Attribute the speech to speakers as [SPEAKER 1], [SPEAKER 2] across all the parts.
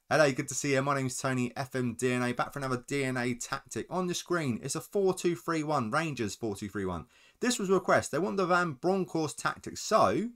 [SPEAKER 1] Hello, good to see you. My name's Tony, FM back for another DNA tactic. On the screen, it's a 4-2-3-1, Rangers 4-2-3-1. This was a request. They want the Van Bronckhorst tactic, so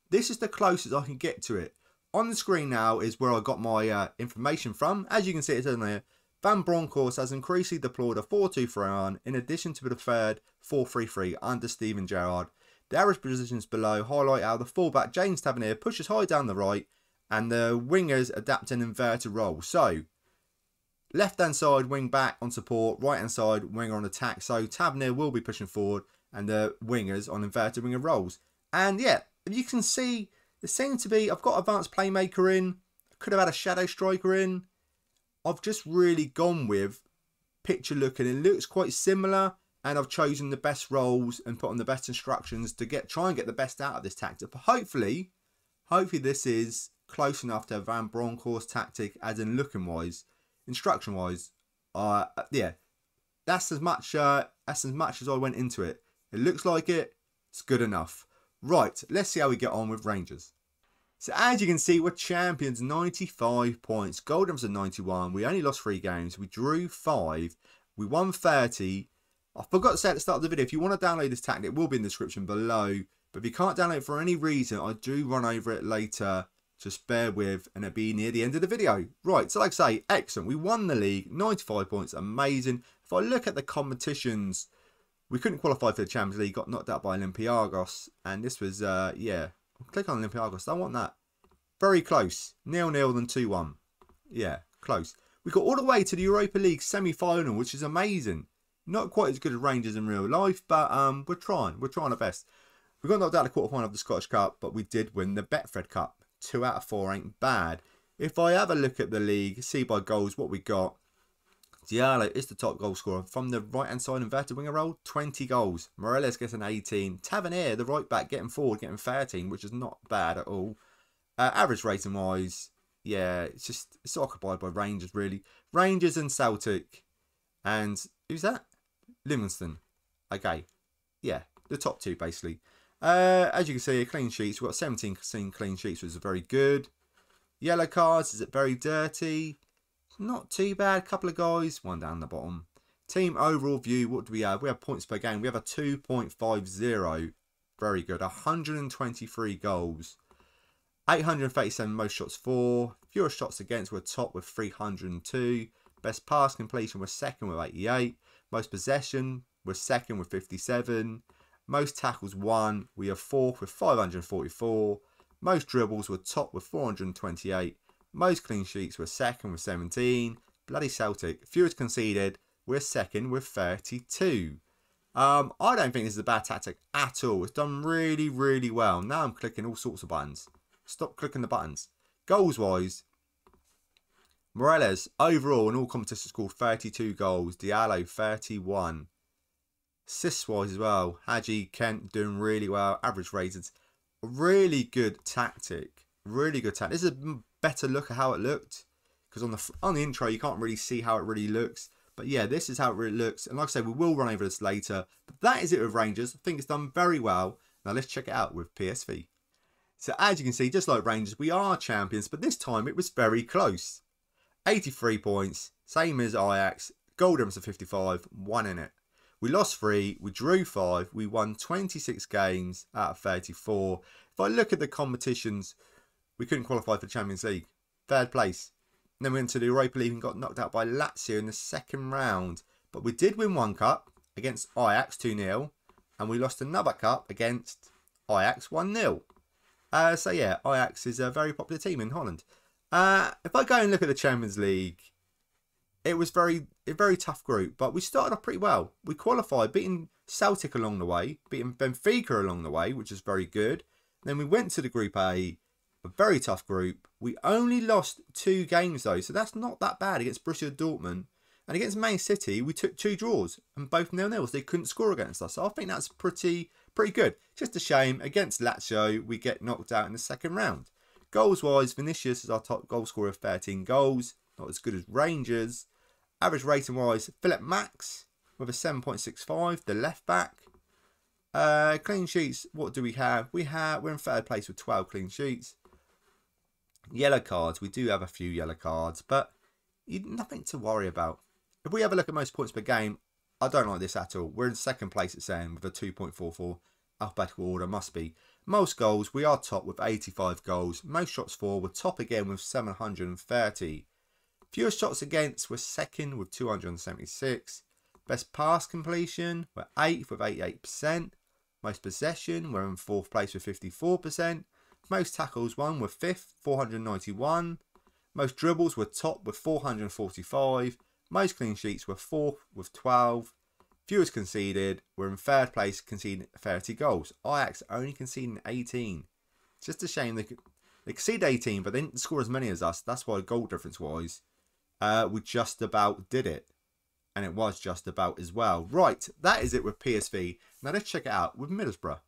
[SPEAKER 1] this is the closest I can get to it. On the screen now is where I got my information from. As you can see, it's in there. Van Bronckhorst has increasingly deployed a 4-2-3-1 in addition to the third 4-3-3 under Steven Gerrard. The average positions below highlight how the fullback James Tavernier pushes high down the right and the wingers adapt an inverted role. So, left-hand side wing back on support, right-hand side winger on attack. So, Tavernier will be pushing forward and the wingers on inverted winger roles. And yeah, you can see, there seems to be, I've got advanced playmaker in, could have had a shadow striker in. I've just really gone with picture looking. It looks quite similar, and I've chosen the best roles and put on the best instructions to try and get the best out of this tactic. But hopefully this is close enough to a Van Bronckhorst tactic, as in looking wise, instruction wise. Yeah, that's as much as I went into it. It looks like it's good enough. Right, let's see how we get on with Rangers. So as you can see, we're champions, 95 points. Goldham's at 91. We only lost 3 games. We drew 5. We won 30. I forgot to say at the start of the video, if you want to download this tactic, it will be in the description below. But if you can't download it for any reason, I do run over it later. Just bear with, and it'll be near the end of the video. Right, so like I say, excellent. We won the league, 95 points, amazing. If I look at the competitions, we couldn't qualify for the Champions League, got knocked out by Olympiacos. And this was, yeah, click on Olympiacos, I want that. Very close, 0-0 and 2-1. Yeah, close. We got all the way to the Europa League semi-final, which is amazing. Not quite as good as Rangers in real life, but we're trying our best. We got knocked out of the quarter-final of the Scottish Cup, but we did win the Betfred Cup. 2 out of 4 ain't bad. If I have a look at the league, see by goals what we got. Diallo is the top goal scorer from the right-hand side inverted winger role, 20 goals. Morales gets an 18. Tavernier, the right back, getting forward, getting 13, which is not bad at all. Average rating wise, yeah, it's occupied by Rangers really. Rangers and Celtic, and who's that? Livingston. Okay, yeah, the top 2 basically. As you can see, clean sheets. We've got 17 clean sheets, which is very good. Yellow cards, is it very dirty? Not too bad. Couple of guys, one down the bottom. Team overall view, what do we have? We have points per game. We have a 2.50. Very good. 123 goals. 837 most shots for. Fewer shots against. We're top with 302. Best pass completion, we're second with 88. Most possession, we're second with 57. Most tackles, 1. We are 4th with 544. Most dribbles, we're top with 428. Most clean sheets, we're second with 17. Bloody Celtic. Fewest conceded, we're second with 32. I don't think this is a bad tactic at all. It's done really, really well. Now I'm clicking all sorts of buttons. Stop clicking the buttons. Goals-wise, Morales, overall in all competitions, scored 32 goals. Diallo, 31. Assists-wise as well, Hadji, Kent doing really well. Average ratings. Really good tactic. Really good tactic. This is a better look at how it looked. Because on the intro, you can't really see how it really looks. But yeah, this is how it really looks. And like I said, we will run over this later. But that is it with Rangers. I think it's done very well. Now let's check it out with PSV. So as you can see, just like Rangers, we are champions. But this time it was very close. 83 points. Same as Ajax. Goldham's at 55. 1 in it. We lost 3, we drew 5, we won 26 games out of 34. If I look at the competitions, we couldn't qualify for the Champions League. 3rd place. And then we went to the Europa League and got knocked out by Lazio in the 2nd round. But we did win 1 cup against Ajax 2-0. And we lost another cup against Ajax 1-0. So yeah, Ajax is a very popular team in Holland. If I go and look at the Champions League, it was a very tough group, but we started off pretty well. We qualified, beating Celtic along the way, beating Benfica along the way, which is very good. Then we went to the Group A, a very tough group. We only lost 2 games though, so that's not that bad against Borussia Dortmund. And against Man City, we took 2 draws, and both 0-0s. They couldn't score against us, so I think that's pretty good. Just a shame, against Lazio, we get knocked out in the 2nd round. Goals-wise, Vinicius is our top goal scorer of 13 goals. Not as good as Rangers. Average rating wise, Philip Max with a 7.65, the left back. Clean sheets, what do we have? We're in 3rd place with 12 clean sheets. Yellow cards, we do have a few yellow cards, but nothing to worry about. If we have a look at most points per game, I don't like this at all. We're in second place at saying with a 2.44 alphabetical order, must be. Most goals, we are top with 85 goals. Most shots for, we're top again with 730. Fewest shots against, we're second with 276. Best pass completion, we're 8th with 88%. Most possession, we're in 4th place with 54%. Most tackles won, we're 5th, 491. Most dribbles, we're top with 445. Most clean sheets, we're 4th with 12. Fewest conceded, we're in 3rd place, conceding 30 goals. Ajax only conceding 18. It's just a shame they conceded 18, but they didn't score as many as us. That's why goal difference wise, we just about did it. And it was just about as well. Right, that is it with PSV. Now let's check it out with Middlesbrough.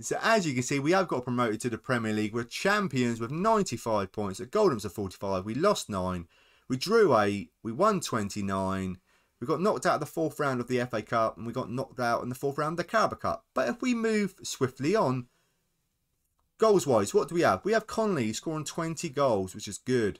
[SPEAKER 1] So as you can see, we have got promoted to the Premier League. We're champions with 95 points. At Goldham's of 45. We lost 9. We drew 8. We won 29. We got knocked out of the 4th round of the FA Cup. And we got knocked out in the 4th round of the Carabao Cup. But if we move swiftly on, goals-wise, what do we have? We have Conley scoring 20 goals, which is good.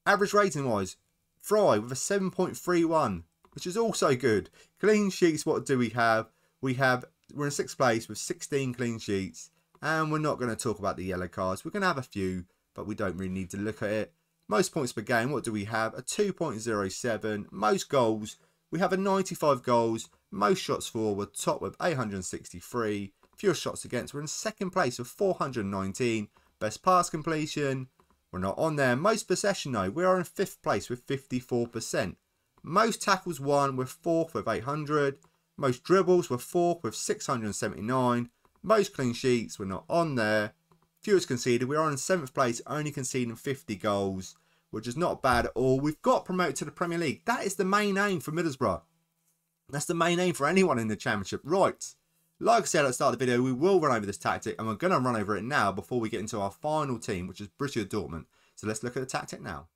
[SPEAKER 1] Average rating-wise, Fry with a 7.31, which is also good. Clean sheets, what do we have? We're in 6th place with 16 clean sheets. And we're not going to talk about the yellow cards. We're going to have a few, but we don't really need to look at it. Most points per game, what do we have? A 2.07. Most goals, we have a 95 goals. Most shots for, we're top with 863. Fewest shots against, we're in 2nd place with 419. Best pass completion, we're not on there. Most possession though, we are in 5th place with 54%. Most tackles won, we're 4th with 800. Most dribbles, we're 4th with 679. Most clean sheets, we're not on there. Fewest conceded, we are in 7th place, only conceding 50 goals, which is not bad at all. We've got promoted to the Premier League. That is the main aim for Middlesbrough. That's the main aim for anyone in the Championship. Right, like I said at the start of the video, we will run over this tactic, and we're going to run over it now before we get into our final team, which is Borussia Dortmund. So let's look at the tactic now.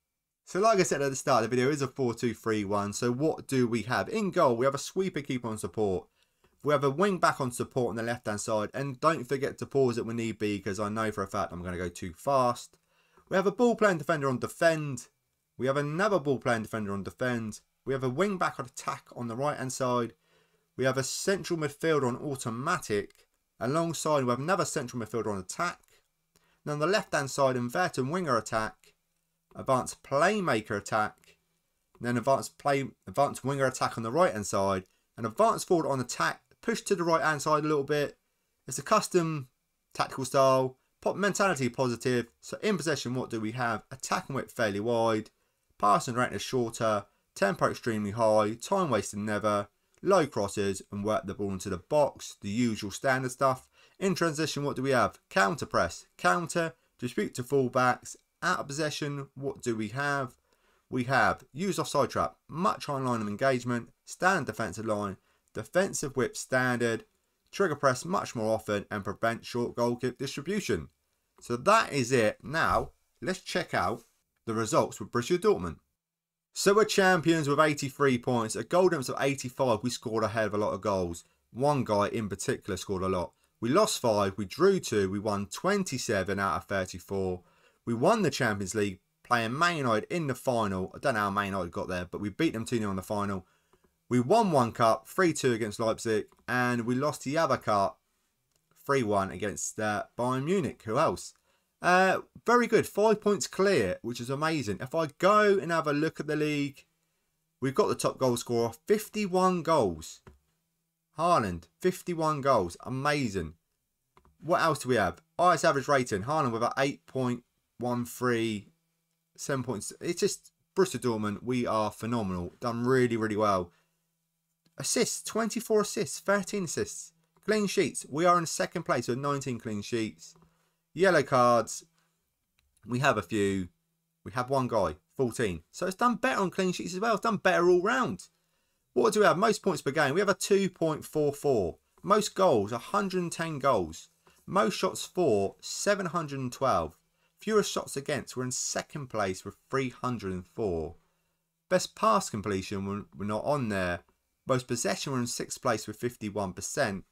[SPEAKER 1] So like I said at the start of the video, it is a 4-2-3-1. So what do we have? In goal, we have a sweeper keeper on support. We have a wing back on support on the left-hand side. And don't forget to pause it when need be, because I know for a fact I'm going to go too fast. We have a ball-playing defender on defend. We have another ball-playing defender on defend. We have a wing back on attack on the right-hand side. We have a central midfielder on automatic. Alongside, we have another central midfielder on attack. And on the left-hand side, inverted winger attack. Advanced playmaker attack, and then advanced winger attack on the right hand side, and advanced forward on attack, push to the right hand side a little bit. It's a custom tactical style, pop mentality positive. So in possession, what do we have? Attacking width fairly wide, passing rate is shorter, tempo extremely high, time wasted never, low crosses, and work the ball into the box, the usual standard stuff. In transition, what do we have? Counter press, counter, dispute to fullbacks. Out of possession, what do we have? We have use offside trap, much high line of engagement, stand defensive line, defensive whip standard, trigger press much more often, and prevent short goal kick distribution. So that is it. Now, let's check out the results with Borussia Dortmund. So we're champions with 83 points. At Goldham's of 85, we scored a hell of a lot of goals. One guy in particular scored a lot. We lost 5, we drew 2, we won 27 out of 34. We won the Champions League playing Man United in the final. I don't know how Man United got there, but we beat them 2-0 in the final. We won one cup, 3-2 against Leipzig, and we lost the other cup, 3-1 against Bayern Munich. Who else? Very good. 5 points clear, which is amazing. If I go and have a look at the league, we've got the top goal scorer, 51 goals. Haaland, 51 goals. Amazing. What else do we have? Highest average rating. Haaland with an 8.13, 7 points. It's just Borussia Dortmund. We are phenomenal. Done really, really well. Assists, 24 assists, 13 assists. Clean sheets. We are in 2nd place with 19 clean sheets. Yellow cards. We have a few. We have one guy, 14. So it's done better on clean sheets as well. It's done better all round. What do we have? Most points per game. We have a 2.44. Most goals, 110 goals. Most shots for, 712. Fewest shots against, we're in 2nd place with 304. Best pass completion, we're not on there. Most possession, we're in 6th place with 51%.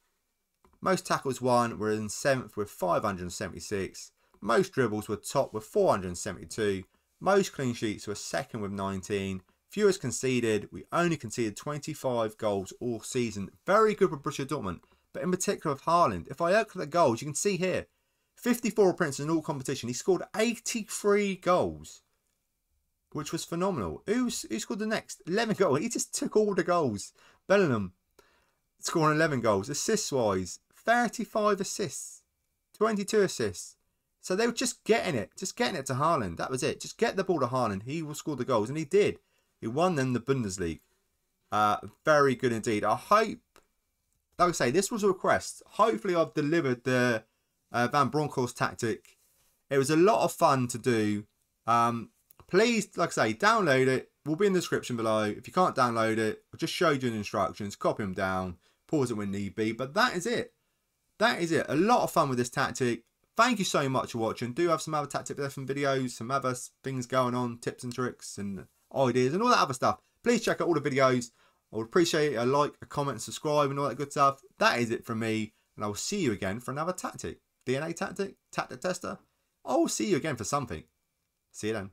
[SPEAKER 1] Most tackles won, we're in 7th with 576. Most dribbles were top with 472. Most clean sheets were second with 19. Fewest conceded. We only conceded 25 goals all season. Very good with Borussia Dortmund. But in particular with Haaland. If I look at the goals, you can see here. 54 appearances in all competition. He scored 83 goals. Which was phenomenal. Who scored the next? 11 goals. He just took all the goals. Bellingham scoring 11 goals. Assists-wise, 35 assists. 22 assists. So they were just getting it. Just getting it to Haaland. That was it. Just get the ball to Haaland. He will score the goals. And he did. He won them the Bundesliga. Very good indeed. I hope, like I say, this was a request. Hopefully I've delivered the Van Bronckhorst tactic. It was a lot of fun to do. Please, like I say, download it. Will be in the description below. If you can't download it, I just showed you the instructions. Copy them down. Pause it when need be. But that is it. That is it. A lot of fun with this tactic. Thank you so much for watching. Do have some other tactic lesson videos, some other things going on, tips and tricks and ideas and all that other stuff. Please check out all the videos. I would appreciate a like, a comment, and subscribe and all that good stuff. That is it from me. And I will see you again for another tactic. DNA tactic, tactic tester. I will see you again for something. See you then.